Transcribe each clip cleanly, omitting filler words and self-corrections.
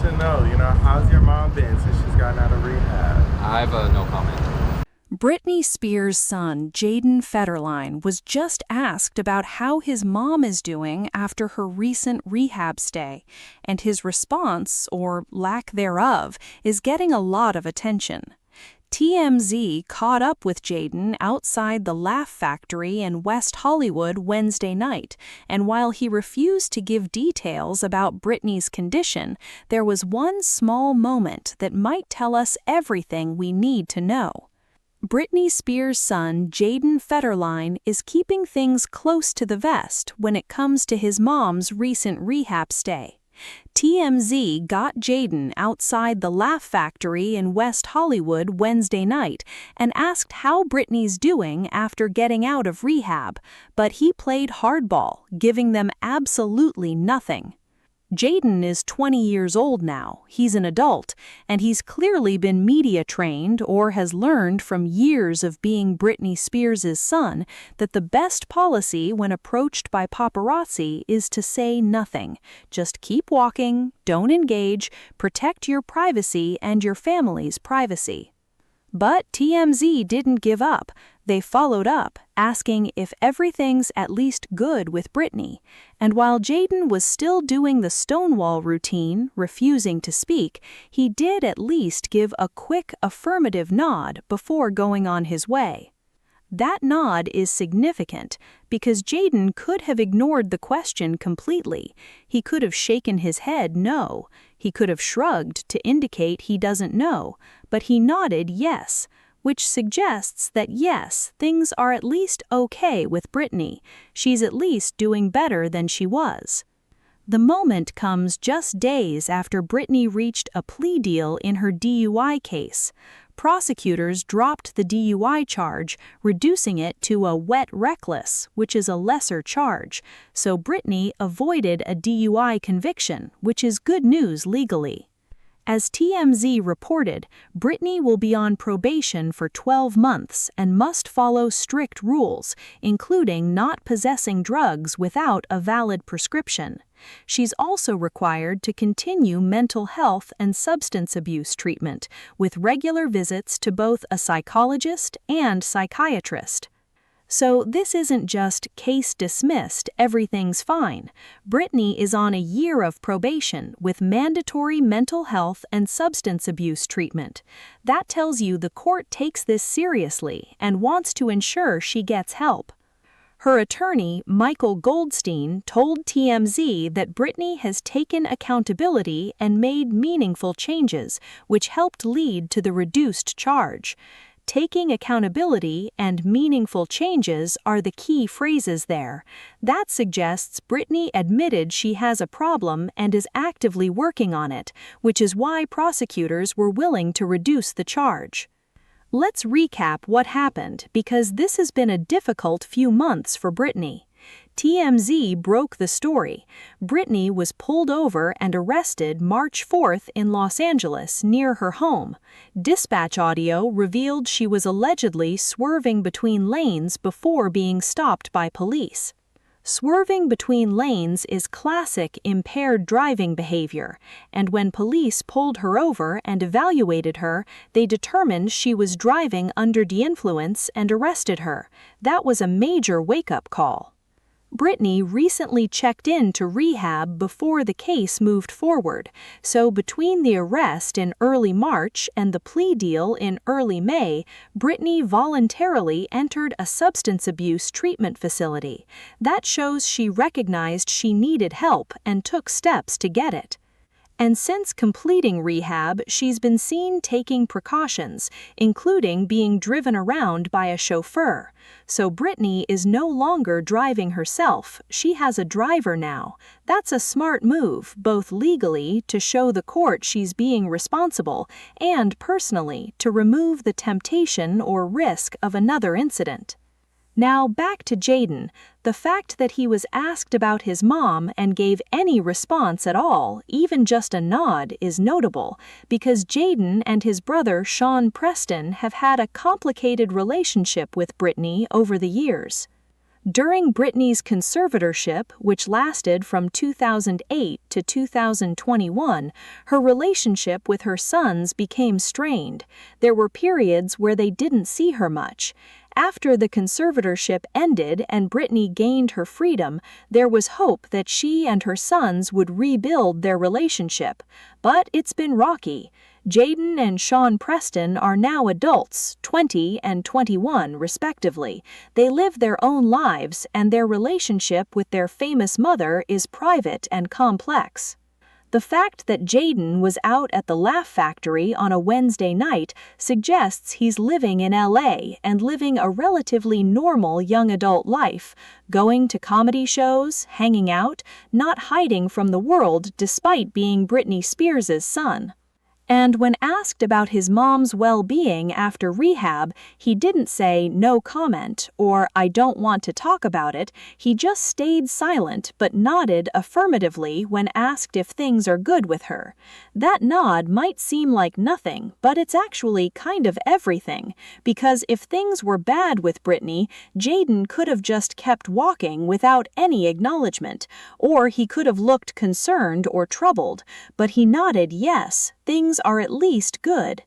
to know, how's your mom been since she's gotten out of rehab? I have no comment. Britney Spears' son, Jayden Federline, was just asked about how his mom is doing after her recent rehab stay, and his response, or lack thereof, is getting a lot of attention. TMZ caught up with Jayden outside the Laugh Factory in West Hollywood Wednesday night, and while he refused to give details about Britney's condition, there was one small moment that might tell us everything we need to know. Britney Spears' son, Jayden Federline, is keeping things close to the vest when it comes to his mom's recent rehab stay. TMZ got Jayden outside the Laugh Factory in West Hollywood Wednesday night and asked how Britney's doing after getting out of rehab, but he played hardball, giving them absolutely nothing. Jayden is 20 years old now, he's an adult, and he's clearly been media trained or has learned from years of being Britney Spears' son that the best policy when approached by paparazzi is to say nothing. Just keep walking, don't engage, protect your privacy and your family's privacy. But TMZ didn't give up. They followed up, asking if everything's at least good with Britney. And while Jayden was still doing the Stonewall routine, refusing to speak, he did at least give a quick affirmative nod before going on his way. That nod is significant because Jayden could have ignored the question completely. He could have shaken his head no. He could have shrugged to indicate he doesn't know, but he nodded yes, which suggests that yes, things are at least okay with Britney. She's at least doing better than she was. The moment comes just days after Britney reached a plea deal in her DUI case. Prosecutors dropped the DUI charge, reducing it to a wet reckless, which is a lesser charge, so Britney avoided a DUI conviction, which is good news legally. As TMZ reported, Britney will be on probation for 12 months and must follow strict rules, including not possessing drugs without a valid prescription. She's also required to continue mental health and substance abuse treatment, with regular visits to both a psychologist and psychiatrist. So this isn't just case dismissed, everything's fine. Britney is on a year of probation with mandatory mental health and substance abuse treatment. That tells you the court takes this seriously and wants to ensure she gets help. Her attorney, Michael Goldstein, told TMZ that Britney has taken accountability and made meaningful changes, which helped lead to the reduced charge. Taking accountability and meaningful changes are the key phrases there. That suggests Britney admitted she has a problem and is actively working on it, which is why prosecutors were willing to reduce the charge. Let's recap what happened because this has been a difficult few months for Britney. TMZ broke the story. Britney was pulled over and arrested March 4th in Los Angeles near her home. Dispatch audio revealed she was allegedly swerving between lanes before being stopped by police. Swerving between lanes is classic impaired driving behavior, and when police pulled her over and evaluated her, they determined she was driving under the influence and arrested her. That was a major wake-up call. Britney recently checked in to rehab before the case moved forward, so between the arrest in early March and the plea deal in early May, Britney voluntarily entered a substance abuse treatment facility. That shows she recognized she needed help and took steps to get it. And since completing rehab, she's been seen taking precautions, including being driven around by a chauffeur. So Britney is no longer driving herself, she has a driver now. That's a smart move, both legally to show the court she's being responsible, and personally to remove the temptation or risk of another incident. Now back to Jayden. The fact that he was asked about his mom and gave any response at all, even just a nod, is notable because Jayden and his brother Sean Preston have had a complicated relationship with Britney over the years. During Britney's conservatorship, which lasted from 2008 to 2021, her relationship with her sons became strained. There were periods where they didn't see her much. After the conservatorship ended and Britney gained her freedom, there was hope that she and her sons would rebuild their relationship. But it's been rocky. Jayden and Sean Preston are now adults, 20 and 21 respectively. They live their own lives, and their relationship with their famous mother is private and complex. The fact that Jayden was out at the Laugh Factory on a Wednesday night suggests he's living in LA and living a relatively normal young adult life, going to comedy shows, hanging out, not hiding from the world despite being Britney Spears' son. And when asked about his mom's well-being after rehab, he didn't say no comment or I don't want to talk about it. He just stayed silent but nodded affirmatively when asked if things are good with her. That nod might seem like nothing, but it's actually kind of everything, because if things were bad with Britney, Jayden could have just kept walking without any acknowledgement, or he could have looked concerned or troubled, but he nodded yes. Things are at least good.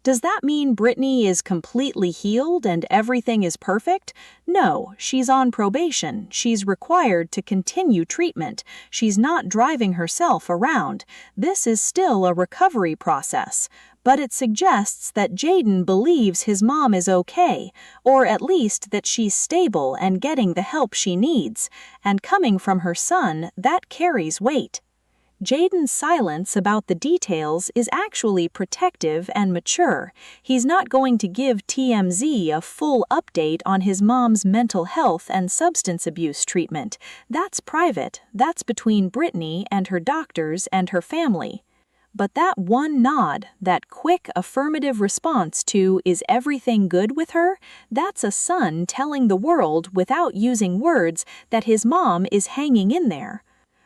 Does that mean Britney is completely healed and everything is perfect? No, she's on probation. She's required to continue treatment. She's not driving herself around. This is still a recovery process. But it suggests that Jayden believes his mom is okay, or at least that she's stable and getting the help she needs. And coming from her son, that carries weight. Jayden's silence about the details is actually protective and mature. He's not going to give TMZ a full update on his mom's mental health and substance abuse treatment. That's private. That's between Britney and her doctors and her family. But that one nod, that quick affirmative response to "is everything good with her?" that's a son telling the world without using words that his mom is hanging in there.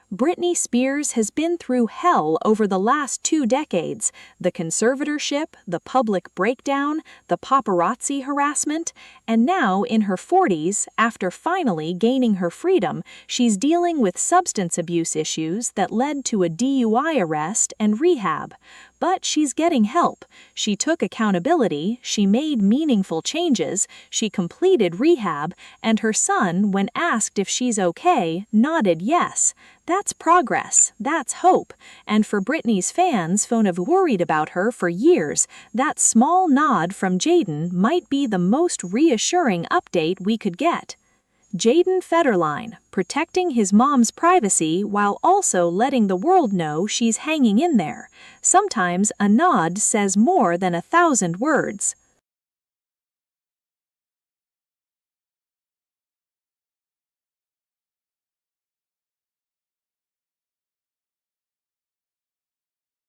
Britney Spears has been through hell over the last 2 decades: the conservatorship, the public breakdown, the paparazzi harassment, and now in her 40s, after finally gaining her freedom, she's dealing with substance abuse issues that led to a DUI arrest and rehab. But she's getting help. She took accountability, she made meaningful changes, she completed rehab, and her son, when asked if she's okay, nodded yes. That's progress, that's hope, and for Britney's fans who have worried about her for years, that small nod from Jayden might be the most reassuring update we could get. Jaden Federline, protecting his mom's privacy while also letting the world know she's hanging in there. Sometimes a nod says more than 1,000 words.